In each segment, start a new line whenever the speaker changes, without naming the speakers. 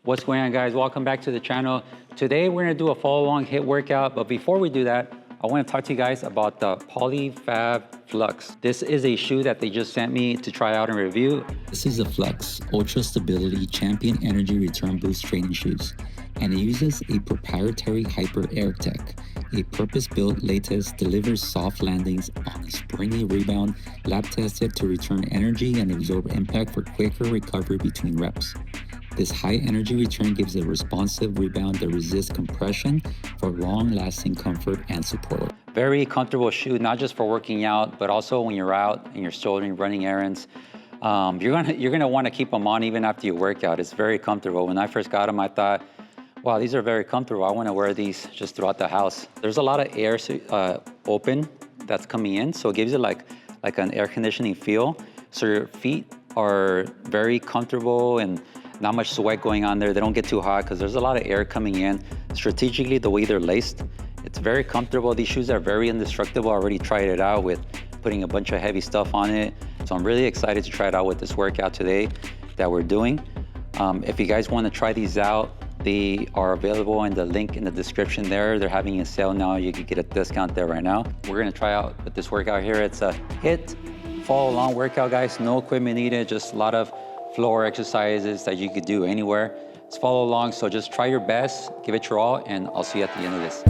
What's going on, guys? Welcome back to the channel. Today we're gonna do a follow along HIIT workout, but before we do that, I wanna talk to you guys about the Polyfab Flux. This is a shoe that they just sent me to try out and review.
This is a Flux Ultra Stability Champion Energy Return Boost training shoes, and it uses a proprietary Hyper Air Tech. A purpose-built latex delivers soft landings on a springy rebound, lab tested to return energy and absorb impact for quicker recovery between reps. This high energy return gives a responsive rebound that resists compression for long-lasting comfort and support.
Very comfortable shoe, not just for working out, but also when you're out and you're strolling, running errands. You're gonna want to keep them on even after you work out. It's very comfortable. When I first got them, I thought, wow, these are very comfortable. I want to wear these just throughout the house. There's a lot of air open that's coming in, so it gives you like an air conditioning feel. So your feet are very comfortable and not much sweat going on there. They don't get too hot because there's a lot of air coming in. Strategically, the way they're laced, it's very comfortable. These shoes are very indestructible. I already tried it out with putting a bunch of heavy stuff on it. So I'm really excited to try it out with this workout today that we're doing. If you guys want to try these out, they are available in the link in the description there. They're having a sale now. You can get a discount there right now. We're gonna try out with this workout here. It's a HIIT follow along workout, guys. No equipment needed, just a lot of floor exercises that you could do anywhere. Just follow along, so just try your best, give it your all, and I'll see you at the end of this.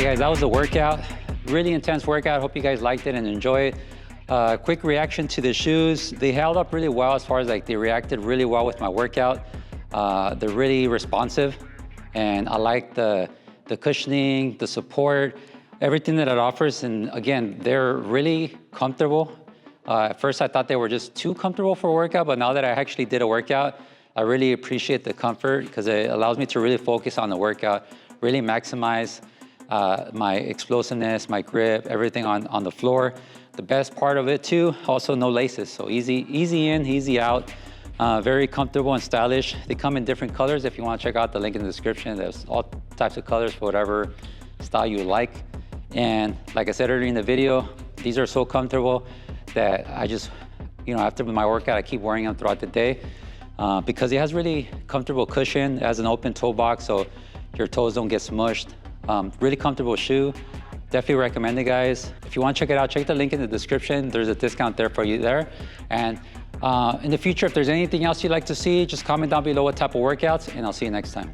guys, that was the workout. Really intense workout. Hope you guys liked it and enjoyed it. Quick reaction to the shoes. They held up really well as far as like they reacted really well with my workout. They're really responsive, and I like the cushioning, the support, everything that it offers. And again, they're really comfortable. At first I thought they were just too comfortable for a workout, but now that I actually did a workout, I really appreciate the comfort because it allows me to really focus on the workout, really maximize my explosiveness, my grip, everything on the floor. The best part of it too, also no laces. So easy in, easy out, very comfortable and stylish. They come in different colors. If you want to check out the link in the description, there's all types of colors for whatever style you like. And like I said earlier in the video, these are so comfortable that I just, after my workout, I keep wearing them throughout the day because it has really comfortable cushion. It has an open toe box, so your toes don't get smushed. Really comfortable shoe. Definitely recommend it, guys. If you want to check it out, check the link in the description. There's a discount there for you there. And in the future, if there's anything else you'd like to see, just comment down below what type of workouts, and I'll see you next time.